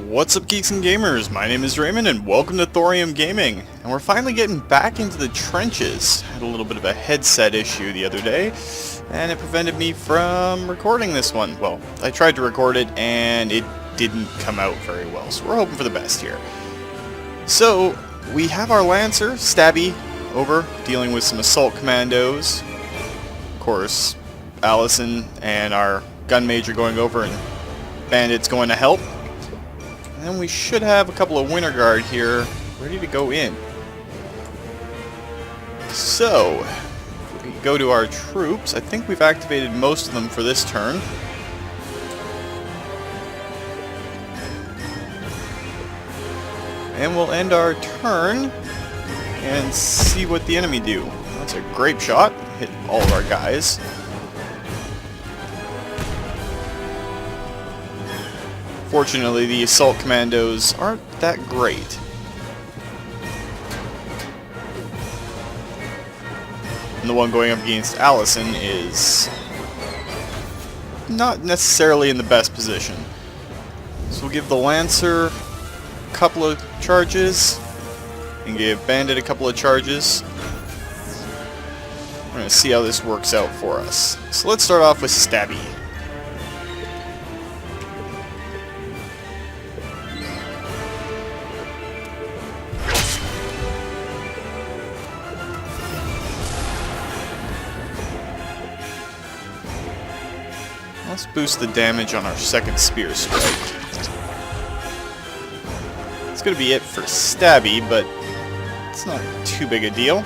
What's up, geeks and gamers? My name is Drementfh and welcome to Thorium Gaming. And we're finally getting back into the trenches. Had a little bit of a headset issue the other day, and it prevented me from recording this one. Well, I tried to record it and it didn't come out very well, so we're hoping for the best here. So, we have our Lancer, Stabby, over, dealing with some assault commandos. Of course, Alisson and our gun mage are going over and Bandit's going to help. And then we should have a couple of Winter Guard here ready to go in. So, if we go to our troops, I think we've activated most of them for this turn. And we'll end our turn and see what the enemy do. That's a grape shot. Hit all of our guys. Fortunately, the assault commandos aren't that great. And the one going up against Alisson is not necessarily in the best position. So we'll give the Lancer a couple of charges and give Bandit a couple of charges. We're going to see how this works out for us. So let's start off with Stabby. Let's boost the damage on our second spear strike. It's going to be it for Stabby, but it's not too big a deal.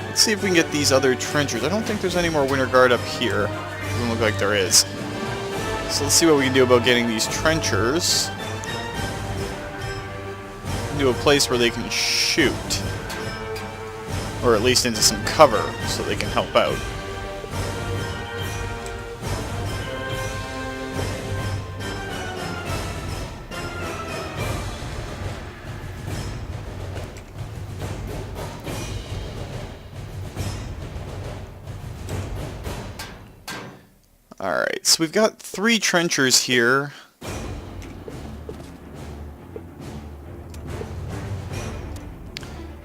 Let's see if we can get these other trenchers. I don't think there's any more Winter Guard up here. Doesn't look like there is. So let's see what we can do about getting these trenchers into a place where they can shoot. Or at least into some cover so they can help out. Alright, so we've got 3 trenchers here.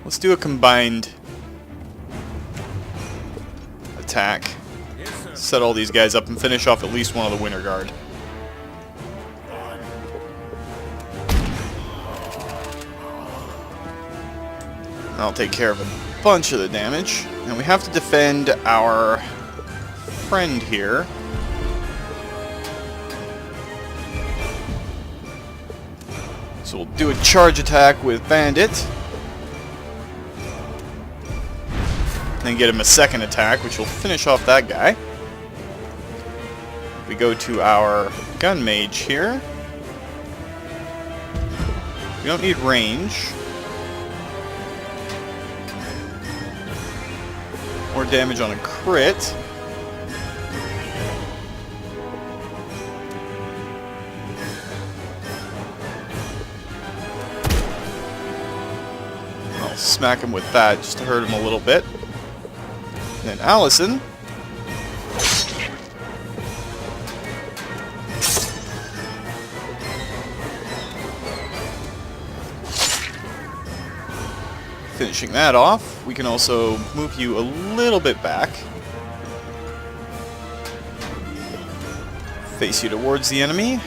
Let's do a combined attack. Set all these guys up and finish off at least one of the Winter Guard. I'll take care of a bunch of the damage. And we have to defend our friend here. So we'll do a charge attack with Bandit. Then get him a second attack, which will finish off that guy. We go to our gun mage here. We don't need range. More damage on a crit. Smack him with that just to hurt him a little bit. And then Alisson. Finishing that off. We can also move you a little bit back. Face you towards the enemy.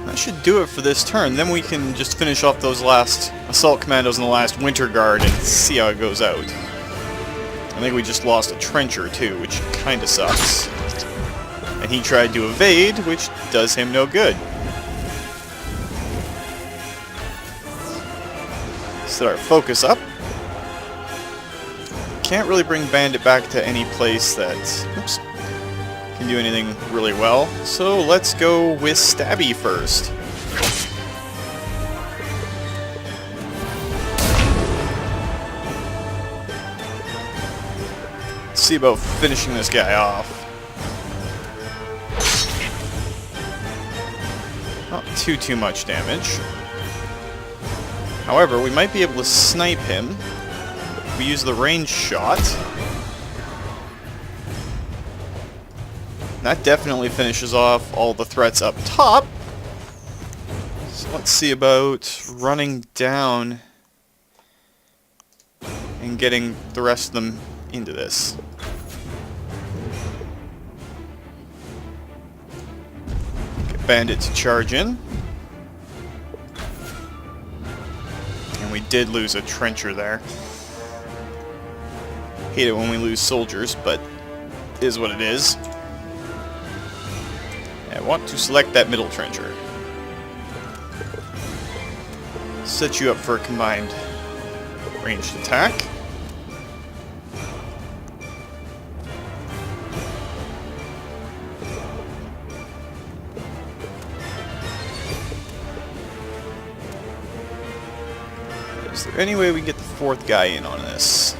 That should do it for this turn. Then we can just finish off those last assault commandos and the last Winter Guard and see how it goes out. I think we just lost a trencher too, which kinda sucks. And he tried to evade, which does him no good. Set our focus up. Can't really bring Bandit back to any place that can do anything really well. So let's go with Stabby first. Let's see about finishing this guy off. Not too much damage. However, we might be able to snipe him if we use the range shot. That definitely finishes off all the threats up top. So let's see about running down and getting the rest of them into this. Get Bandit to charge in. And we did lose a trencher there. Hate it when we lose soldiers, but it is what it is. I want to select that middle trencher. Set you up for a combined ranged attack. Is there any way we can get the fourth guy in on this?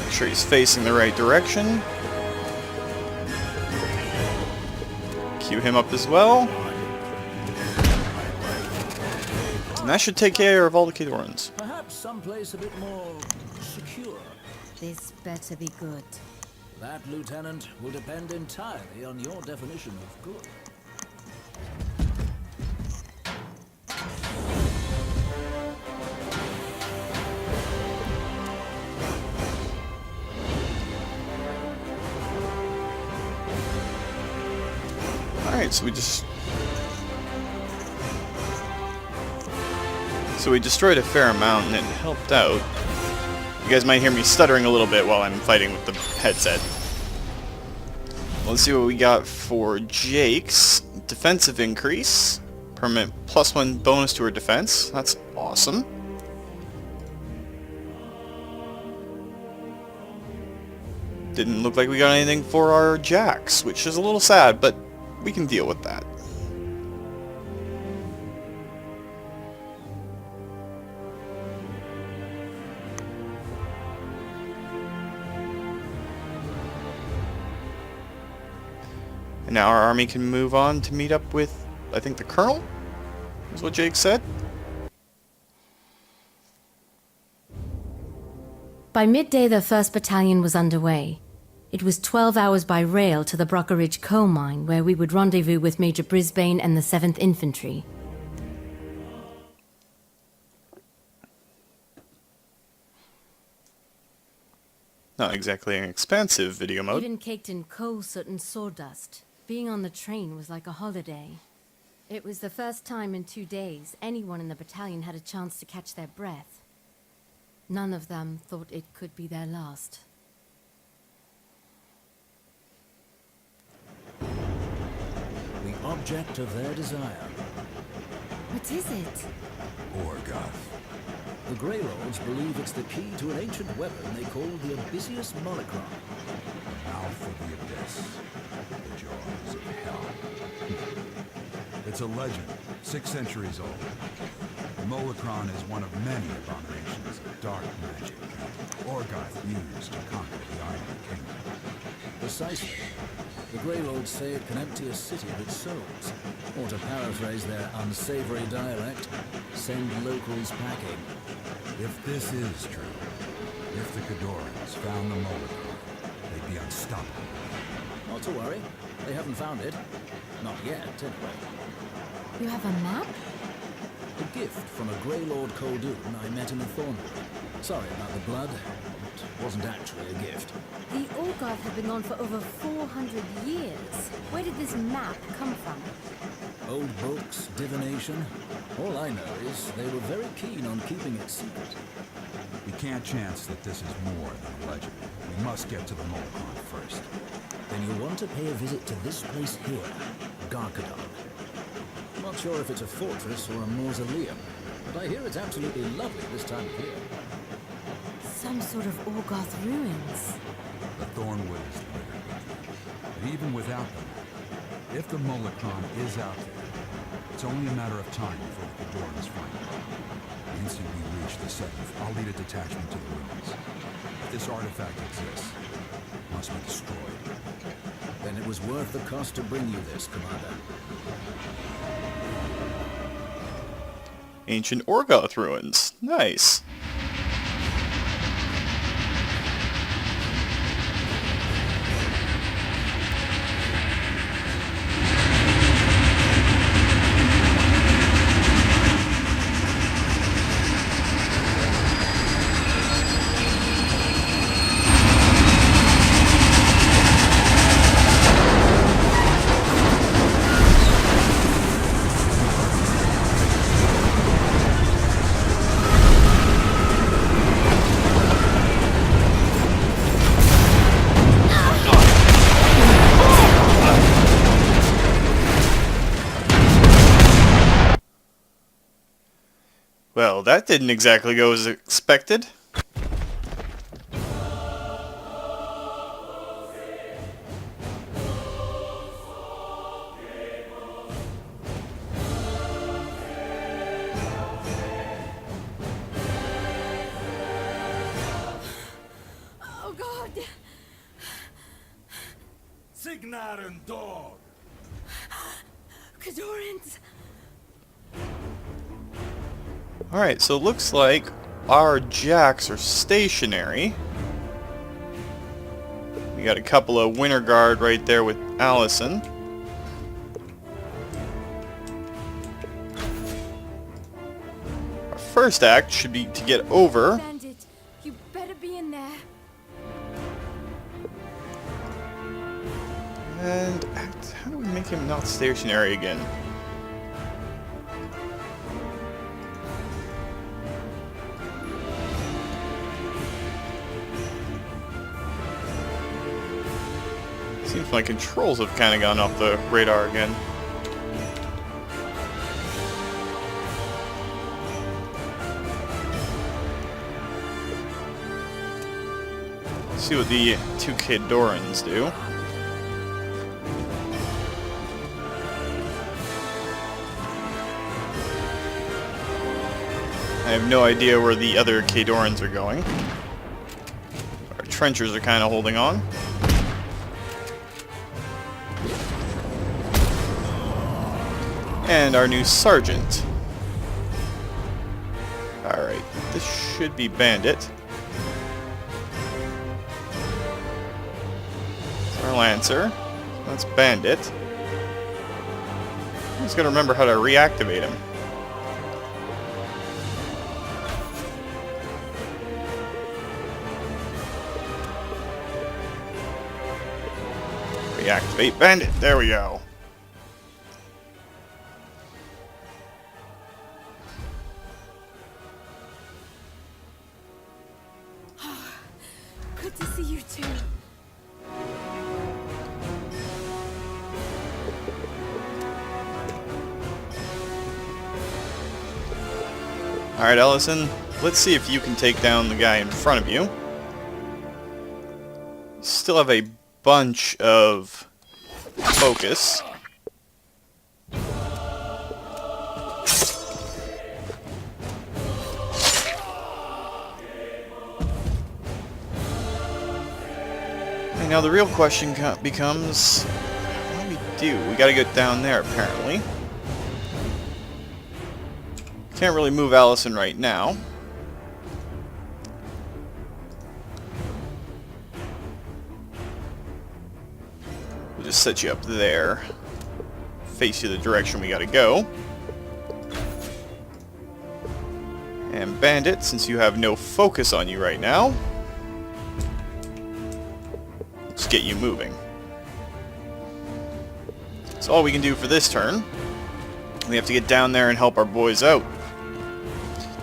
Make sure he's facing the right direction. Queue him up as well. And that should take care of all the Khadorans. Perhaps someplace a bit more secure. This better be good. That, Lieutenant, will depend entirely on your definition of good. Alright, so we destroyed a fair amount and it helped out. You guys might hear me stuttering a little bit while I'm fighting with the headset. Let's see what we got for Jakes. Defensive increase. Permanent +1 bonus to her defense. That's awesome. Didn't look like we got anything for our Jacks, which is a little sad, but we can deal with that. And now our army can move on to meet up with, I think, the Colonel? Is what Jake said? By midday, the 1st Battalion was underway. It was 12 hours by rail to the Brockeridge coal mine, where we would rendezvous with Major Brisbane and the 7th Infantry. Not exactly an expansive video mode. Even caked in coal soot and sawdust, being on the train was like a holiday. It was the first time in 2 days anyone in the battalion had a chance to catch their breath. None of them thought it could be their last. The object of their desire. What is it? Orgoth. The Grey Lords believe it's the key to an ancient weapon they call the Abyssius Molocron. Mouth of the abyss. The jaws of hell. It's a legend, 6 centuries old. The Molocron is one of many abominations of dark magic Orgoth used to conquer the Iron Kingdom. Precisely. The Grey Lords say it can empty a city of its souls. Or to paraphrase their unsavory dialect, send locals packing. If this is true, if the Khadorans found the Molocron, they'd be unstoppable. Not to worry. They haven't found it. Not yet, anyway. You have a map? A gift from a Grey Lord Khaldun I met in the Thornwood. Sorry about the blood. It wasn't actually a gift. The Orgoth have been gone for over 400 years. Where did this map come from? Old books, divination. All I know is they were very keen on keeping it secret. We can't chance that this is more than a legend. We must get to the Molocron first. Then you'll want to pay a visit to this place here, Garkadon. Not sure if it's a fortress or a mausoleum, but I hear it's absolutely lovely this time of year. Some sort of Orgoth ruins. The Thornwood is littered with them. But even without them, if the Molocron is out there, it's only a matter of time before the Khadorans find it. The instant we reach the 7th, I'll lead a detachment to the ruins. If this artifact exists, it must be destroyed. Then it was worth the cost to bring you this, Commander. Ancient Orgoth ruins. Nice. Well, that didn't exactly go as expected. Oh God! Signaren dog! Khadorans! Alright, so it looks like our jacks are stationary. We got a couple of Winter Guard right there with Alisson. Our first act should be to get over. Bandit, you better be in there. And how do we make him not stationary again? Seems my controls have kind of gone off the radar again. Let's see what the two Khadorans do. I have no idea where the other Khadorans are going. Our trenchers are kind of holding on. And our new sergeant. Alright, this should be Bandit. It's our Lancer. That's Bandit. I'm just gonna remember how to reactivate him. Reactivate Bandit. There we go. Good to see you too. Alright, Alisson. Let's see if you can take down the guy in front of you. Still have a bunch of focus. And now the real question becomes, what do we do? We gotta get down there, apparently. Can't really move Alisson right now. We'll just set you up there. Face you the direction we gotta go. And Bandit, since you have no focus on you right now, let's get you moving. That's all we can do for this turn. We have to get down there and help our boys out.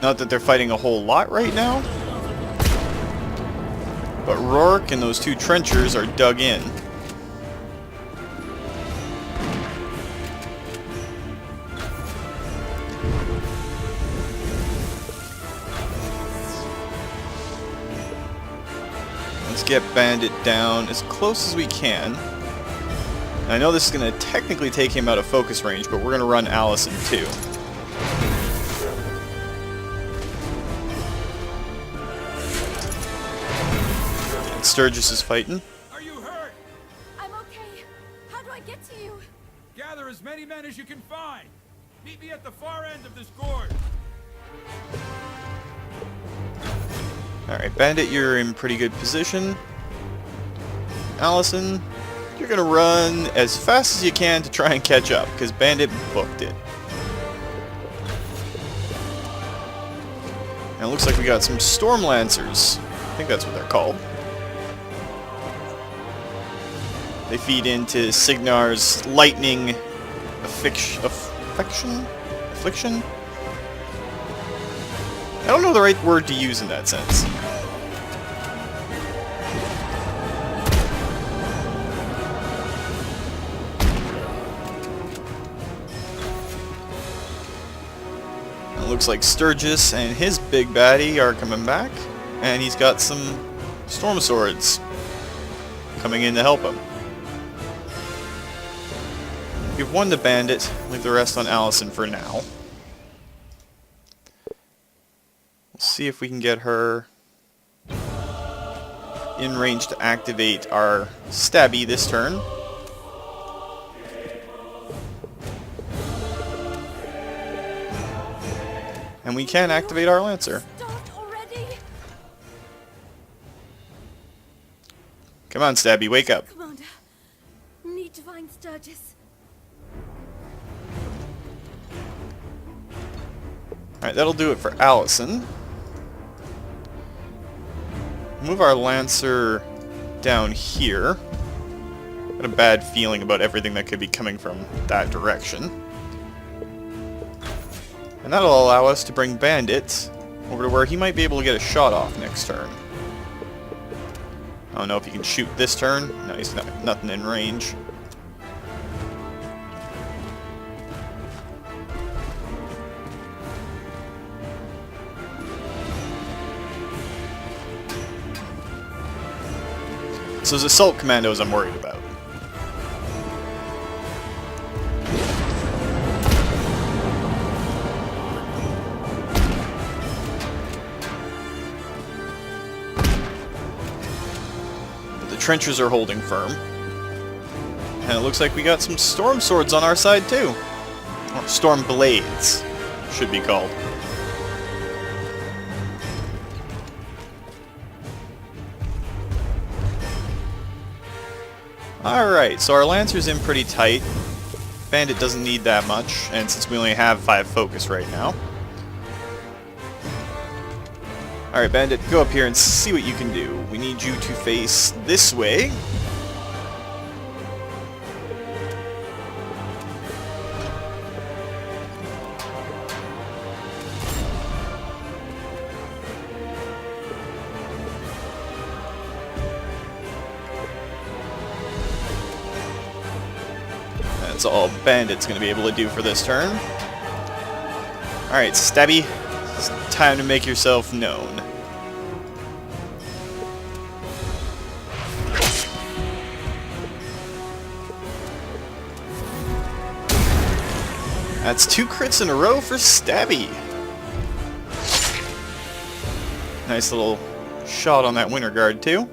Not that they're fighting a whole lot right now, but Rourke and those two trenchers are dug in. Let's get Bandit down as close as we can. I know this is going to technically take him out of focus range, but we're going to run Alisson too. And Sturgis is fighting. Are you hurt? I'm okay. How do I get to you? Gather as many men as you can find. Meet me at the far end of this gorge. Alright, Bandit, you're in pretty good position. Alisson, you're going to run as fast as you can to try and catch up, because Bandit booked it. And it looks like we got some Storm Lancers. I think that's what they're called. They feed into Signar's lightning affliction? I don't know the right word to use in that sense. It looks like Sturgis and his big baddie are coming back, and he's got some storm swords coming in to help him. Give one to Bandit, leave the rest on Alisson for now. We'll see if we can get her in range to activate our stabby this turn. And we can activate our Lancer. Start already. Come on, Stabby, wake up. Commander, need to find Sturgis. Alright, that'll do it for Alisson. Move our Lancer down here. Got a bad feeling about everything that could be coming from that direction. And that'll allow us to bring Bandit over to where he might be able to get a shot off next turn. I don't know if he can shoot this turn. No, he's nothing in range. So it's Assault Commandos I'm worried about. Trenches are holding firm. And it looks like we got some storm swords on our side too. Or storm blades, should be called. Alright, so our Lancer's in pretty tight. Bandit doesn't need that much, and since we only have 5 focus right now. Alright, Bandit, go up here and see what you can do. We need you to face this way. That's all Bandit's going to be able to do for this turn. Alright, Stabby. It's time to make yourself known. That's 2 crits in a row for Stabby. Nice little shot on that Winter Guard too.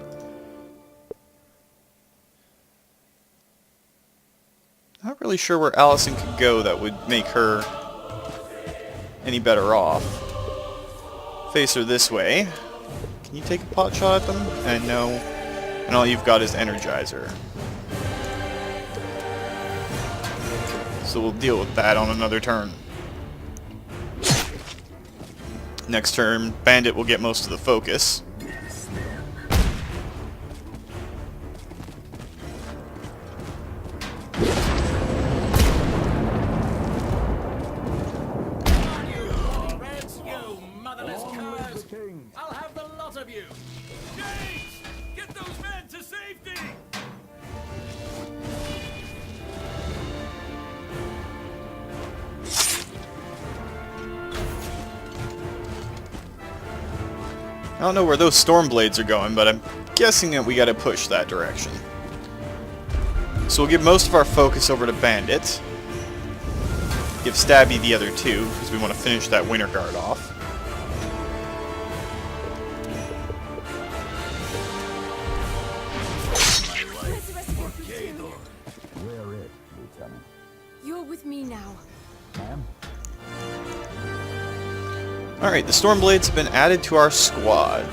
Not really sure where Alisson could go that would make her any better off. Face her this way. Can you take a pot shot at them? And no. And all you've got is Energizer. So we'll deal with that on another turn. Next turn, Bandit will get most of the focus. I'll have the lot of you! Jakes! Get those men to safety! I don't know where those storm blades are going, but I'm guessing that we gotta push that direction. So we'll give most of our focus over to Bandit. Give Stabby the other 2, because we want to finish that Winter Guard off. Where is, Lieutenant? You're with me now. Ma'am? Alright, the Stormblades have been added to our squad.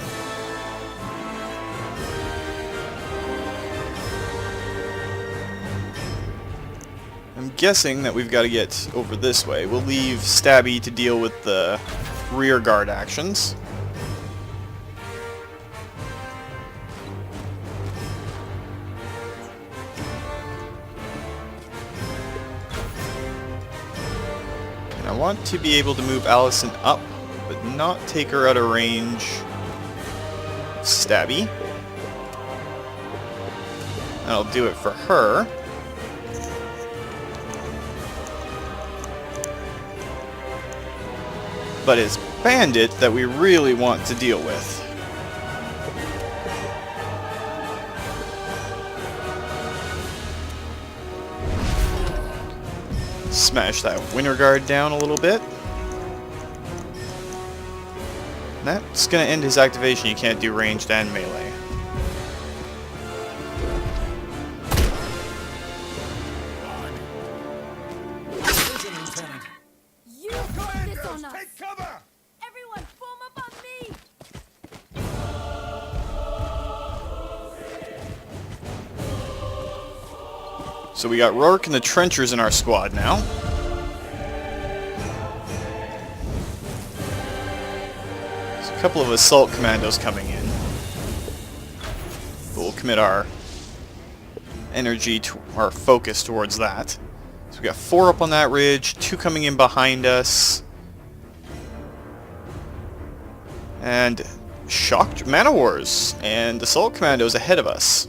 I'm guessing that we've got to get over this way. We'll leave Stabby to deal with the rear guard actions. And I want to be able to move Alisson up, but not take her out of range of Stabby. That'll do it for her. but it's Bandit that we really want to deal with. Smash that Winter Guard down a little bit. That's going to end his activation. You can't do ranged and melee. You brought this on us! Take cover! Everyone, form up on me! So we got Rourke and the Trenchers in our squad now. There's a couple of Assault Commandos coming in. But we'll commit our energy to our focus towards that. So we got 4 up on that ridge, 2 coming in behind us. And shocked Man-O-Wars and Assault Commandos ahead of us.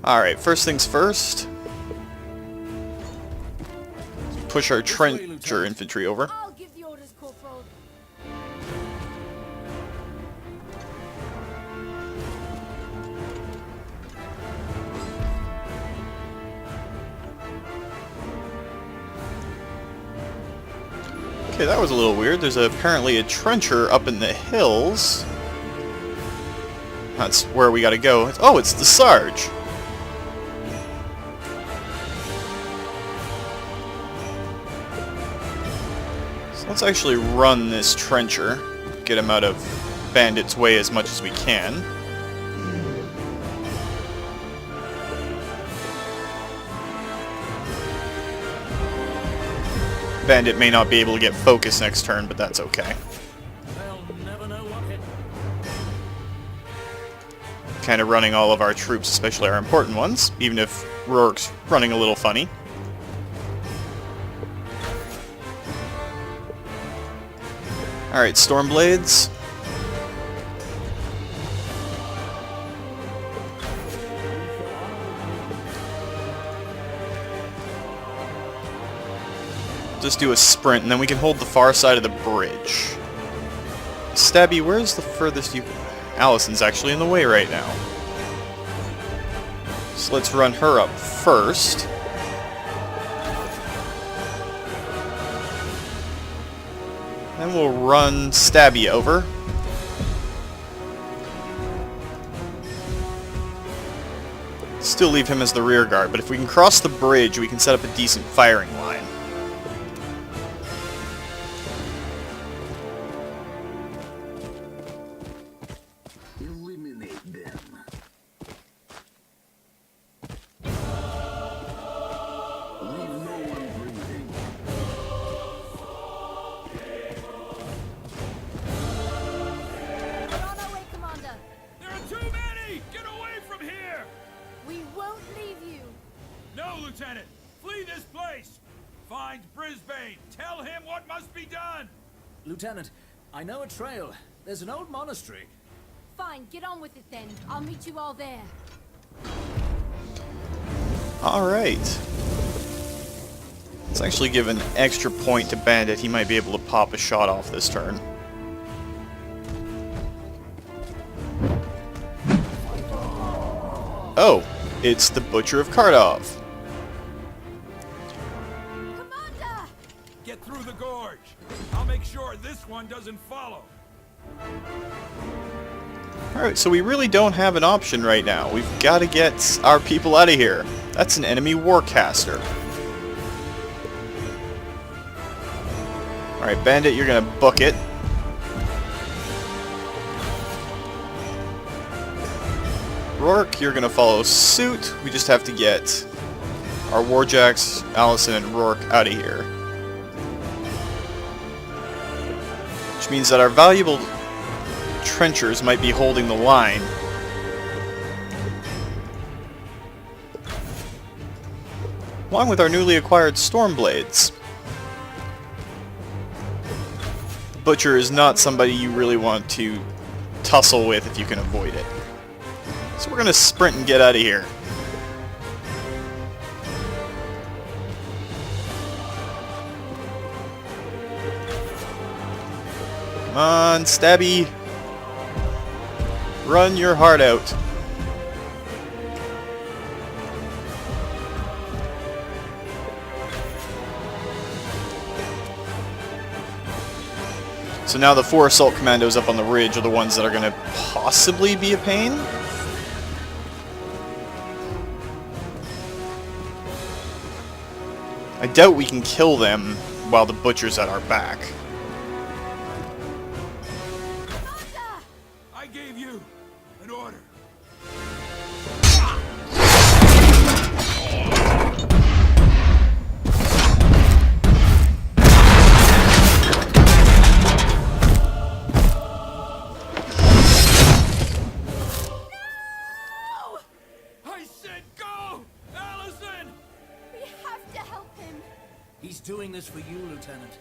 Alright, first things first. Push our Trencher infantry over. I'll give the orders, Corporal. Okay, that was a little weird. There's apparently a Trencher up in the hills. That's where we gotta go. Oh, it's the Sarge! Let's actually run this Trencher, get him out of Bandit's way as much as we can. Bandit may not be able to get focus next turn, but that's okay. They'll never know what hit. Kind of running all of our troops, especially our important ones, even if Rourke's running a little funny. Alright, Stormblades. Just do a sprint, and then we can hold the far side of the bridge. Stabby, where's the furthest you... Allison's actually in the way right now. So let's run her up first. Then we'll run Stabby over. Still leave him as the rear guard, but if we can cross the bridge, we can set up a decent firing line. Eliminate them. Leave no one breathing. We're on our way, Commander. There are too many! Get away from here! We won't leave you. No, Lieutenant! Flee this place! Find Brisbane! Tell him what must be done! Lieutenant, I know a trail. There's an old monastery. Fine, get on with it then. I'll meet you all there. Alright. Let's actually give an extra point to Bandit. He might be able to pop a shot off this turn. Oh, it's the Butcher of Kardov. Commander! Get through the gorge! I'll make sure this one doesn't follow! Alright, so we really don't have an option right now. We've got to get our people out of here. That's an enemy Warcaster. Alright, Bandit, you're going to book it. Rourke, you're going to follow suit. We just have to get our Warjacks, Alisson, and Rourke out of here. Which means that our valuable Trenchers might be holding the line. Along with our newly acquired Stormblades. Butcher is not somebody you really want to tussle with if you can avoid it. So we're going to sprint and get out of here. Come on, Stabby. Run your heart out. So now the 4 assault commandos up on the ridge are the ones that are going to possibly be a pain. I doubt we can kill them while the butcher's at our back. I gave you an order. I said go! Alisson! We have to help him. He's doing this for you, Lieutenant.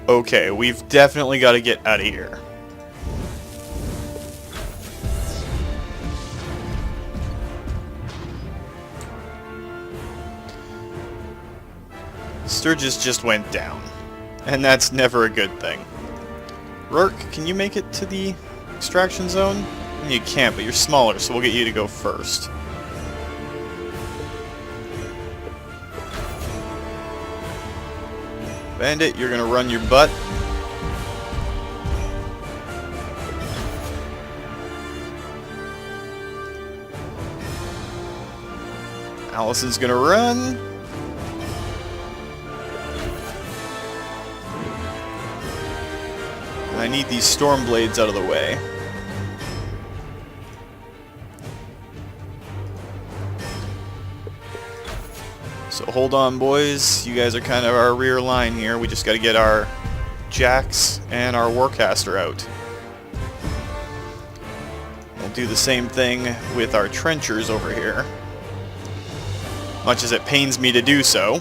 Okay, we've definitely got to get out of here. Sturgis just went down, and that's never a good thing. Rourke, can you make it to the extraction zone? You can't, but you're smaller, so we'll get you to go first. Bandit, you're gonna run your butt. Allison's gonna run. And I need these storm blades out of the way. So hold on, boys. You guys are kind of our rear line here. We just got to get our jacks and our warcaster out. We'll do the same thing with our trenchers over here. Much as it pains me to do so.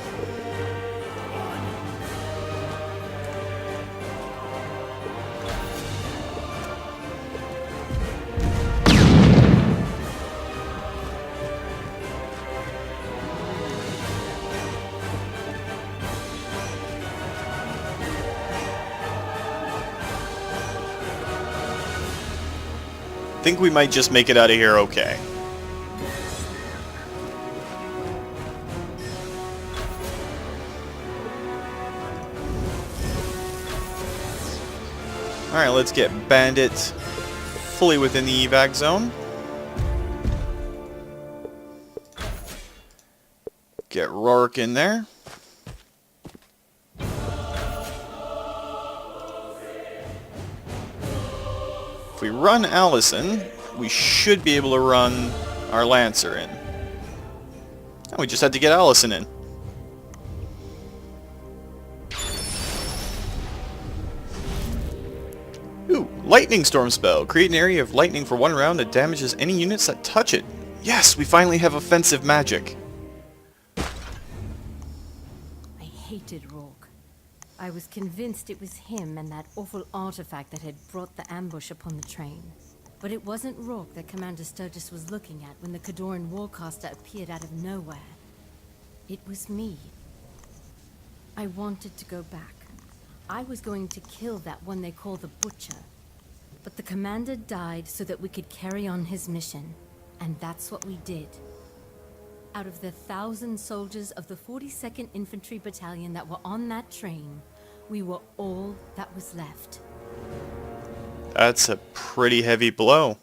I think we might just make it out of here okay. Alright, let's get Bandit fully within the evac zone. Get Rourke in there. If we run Alisson, we should be able to run our Lancer in. Oh, we just had to get Alisson in. Ooh, Lightning Storm spell. Create an area of lightning for 1 round that damages any units that touch it. Yes, we finally have offensive magic. I hated Rourke. I was convinced it was him and that awful artifact that had brought the ambush upon the train. But it wasn't Rourke that Commander Sturgis was looking at when the Khadoran warcaster appeared out of nowhere. It was me. I wanted to go back. I was going to kill that one they call the Butcher. But the commander died so that we could carry on his mission. And that's what we did. Out of the 1,000 soldiers of the 42nd Infantry Battalion that were on that train, we were all that was left. That's a pretty heavy blow.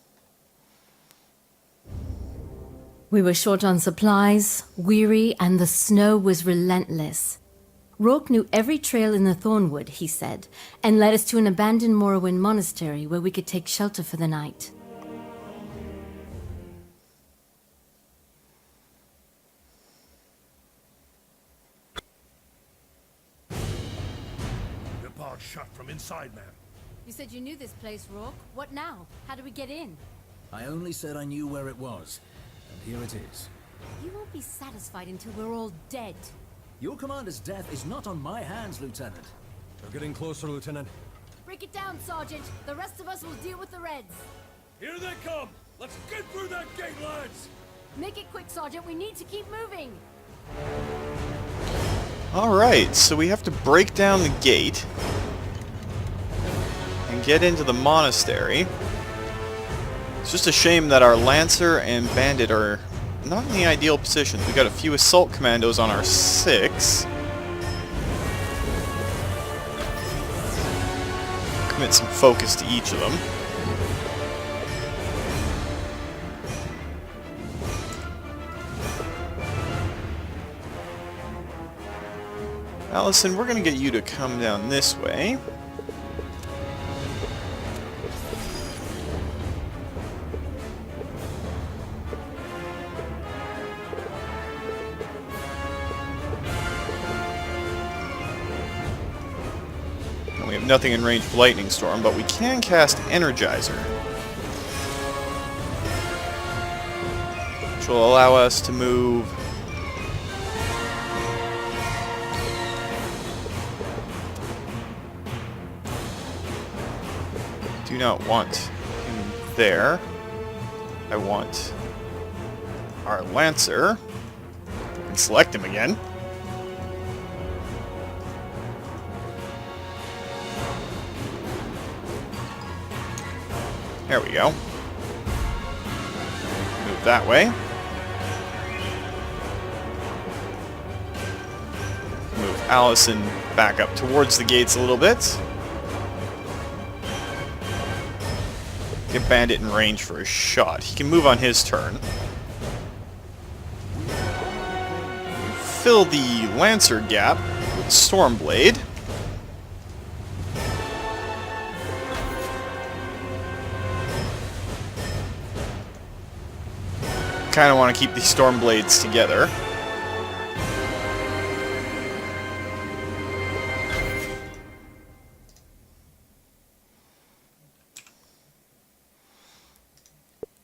We were short on supplies, weary, and the snow was relentless. Rourke knew every trail in the Thornwood, he said, and led us to an abandoned Morrowind monastery where we could take shelter for the night. Your bar's shut from inside, man. You said you knew this place, Rourke. What now? How do we get in? I only said I knew where it was. and here it is. You won't be satisfied until we're all dead. Your commander's death is not on my hands, Lieutenant. They're getting closer, Lieutenant. Break it down, Sergeant. The rest of us will deal with the Reds. Here they come! Let's get through that gate, lads! Make it quick, Sergeant. We need to keep moving. Alright, so we have to break down the gate and get into the monastery. It's just a shame that our Lancer and Bandit are not in the ideal positions. We got a few assault commandos on our 6. Commit some focus to each of them. Alisson, we're going to get you to come down this way. And we have nothing in range of Lightning Storm, but we can cast Energizer, which will allow us to move do not want him there. I want our Lancer. And select him again. There we go. Move that way. Move Alisson back up towards the gates a little bit. Get Bandit in range for a shot. He can move on his turn. Fill the Lancer gap with Stormblade. Kind of want to keep these Stormblades together.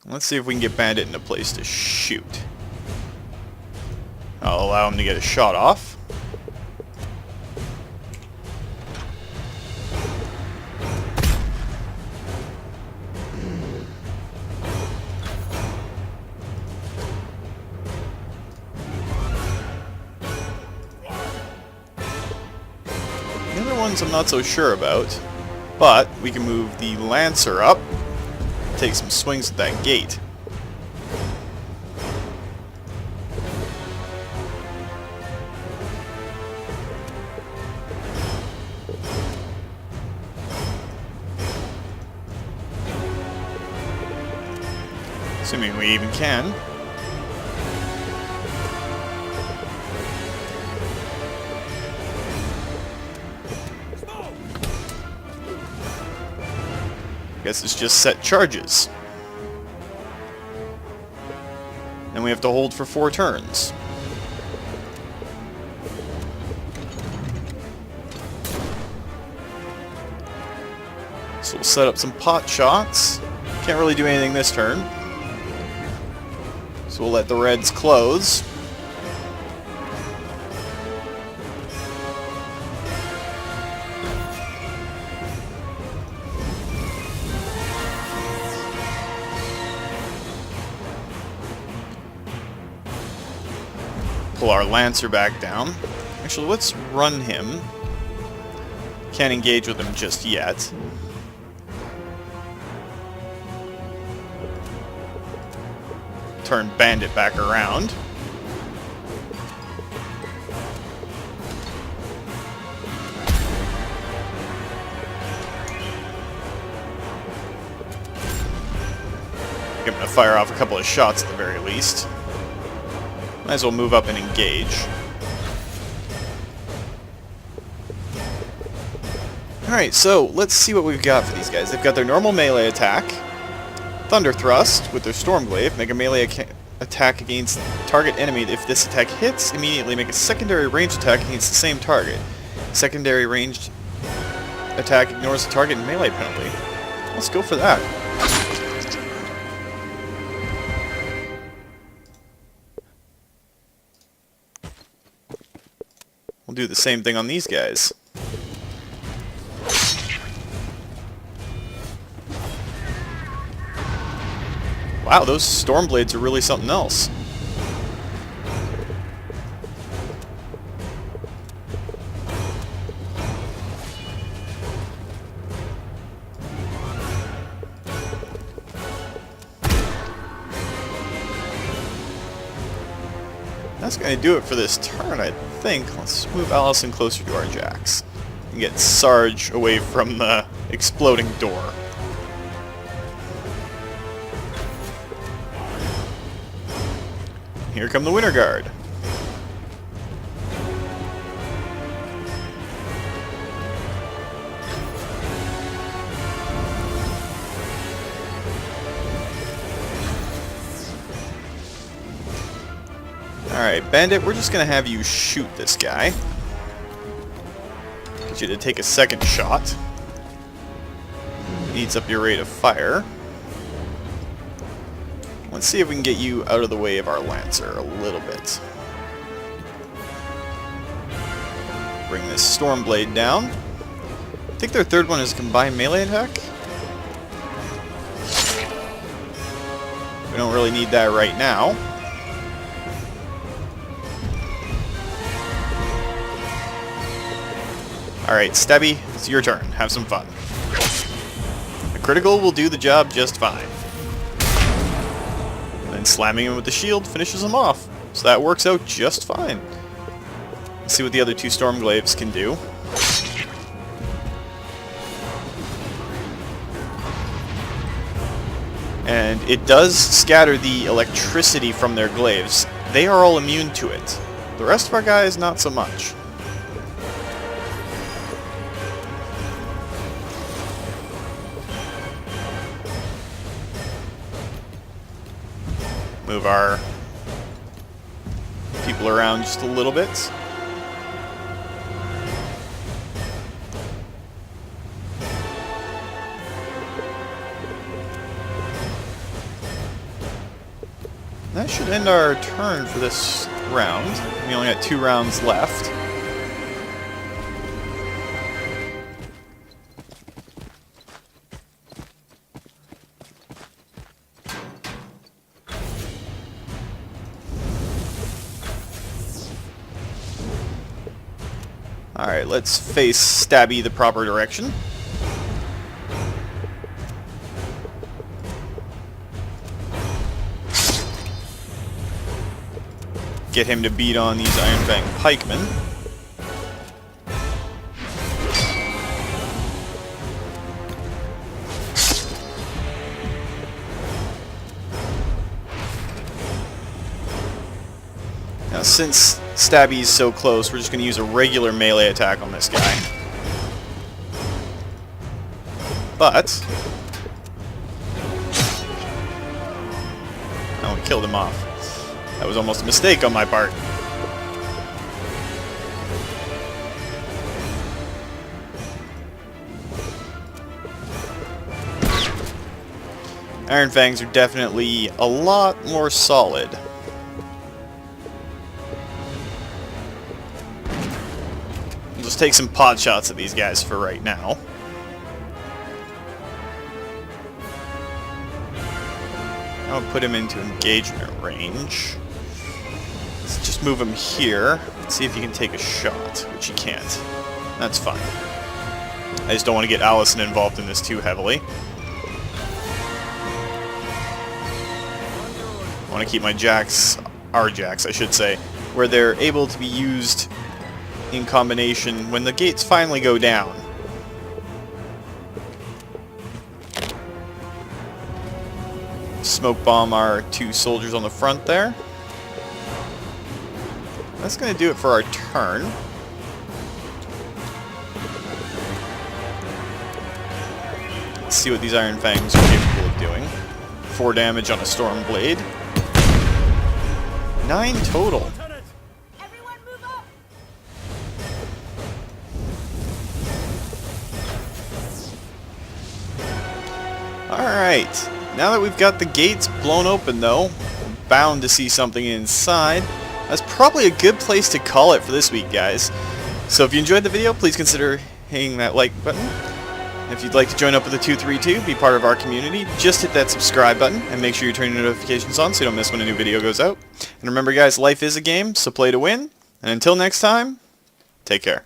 Let's see if we can get Bandit in a place to shoot. I'll allow him to get a shot off. The other ones I'm not so sure about, but we can move the Lancer up. Take some swings at that gate. Assuming we even can. Guess it's just set charges. And we have to hold for 4 turns. So we'll set up some pot shots. Can't really do anything this turn. So we'll let the Reds close. Pull our Lancer back down. Actually, let's run him. Can't engage with him just yet. Turn Bandit back around. Get him to fire off a couple of shots at the very least. Might as well move up and engage. Alright, so let's see what we've got for these guys. They've got their normal melee attack, Thunder Thrust with their Stormglaive, make a melee attack against target enemy. If this attack hits, immediately make a secondary ranged attack against the same target. Secondary ranged attack ignores the target melee penalty. Let's go for that. We'll do the same thing on these guys. Wow, those storm blades are really something else. That's going to do it for this turn, I think. Let's move Alisson closer to our jacks and get Sarge away from the exploding door. Here come the Winter Guard. Alright, Bandit, we're just going to have you shoot this guy. Get you to take a second shot. Eats up your rate of fire. Let's see if we can get you out of the way of our Lancer a little bit. Bring this Stormblade down. I think their third one is combined melee attack. We don't really need that right now. Alright, Stabby, it's your turn. Have some fun. A critical will do the job just fine. And then slamming him with the shield finishes him off. So that works out just fine. Let's see what the other two Stormglaives can do. And it does scatter the electricity from their glaives. They are all immune to it. The rest of our guys, not so much. Move our people around just a little bit. That should end our turn for this round. We only got 2 rounds left. Alright, let's face Stabby the proper direction. Get him to beat on these Iron Fang pikemen. Now, since Stabby's so close, we're just going to use a regular melee attack on this guy. But oh, we killed him off. That was almost a mistake on my part. Iron Fangs are definitely a lot more solid. We'll just take some pot shots at these guys for right now. I'll put him into engagement range. Let's just move him here. Let's see if he can take a shot, which he can't. That's fine. I just don't want to get Alisson involved in this too heavily. I want to keep my jacks, our jacks I should say, where they're able to be used in combination when the gates finally go down. Smoke bomb our 2 soldiers on the front there. That's going to do it for our turn. Let's see what these Iron Fangs are capable of doing. 4 damage on a Storm Blade. 9 total. Everyone move up! Alright. Now that we've got the gates blown open though, we're bound to see something inside. That's probably a good place to call it for this week, guys. So if you enjoyed the video, please consider hitting that like button. If you'd like to join up with the 232, be part of our community, just hit that subscribe button and make sure you turn your notifications on so you don't miss when a new video goes out. And remember guys, life is a game, so play to win. And until next time, take care.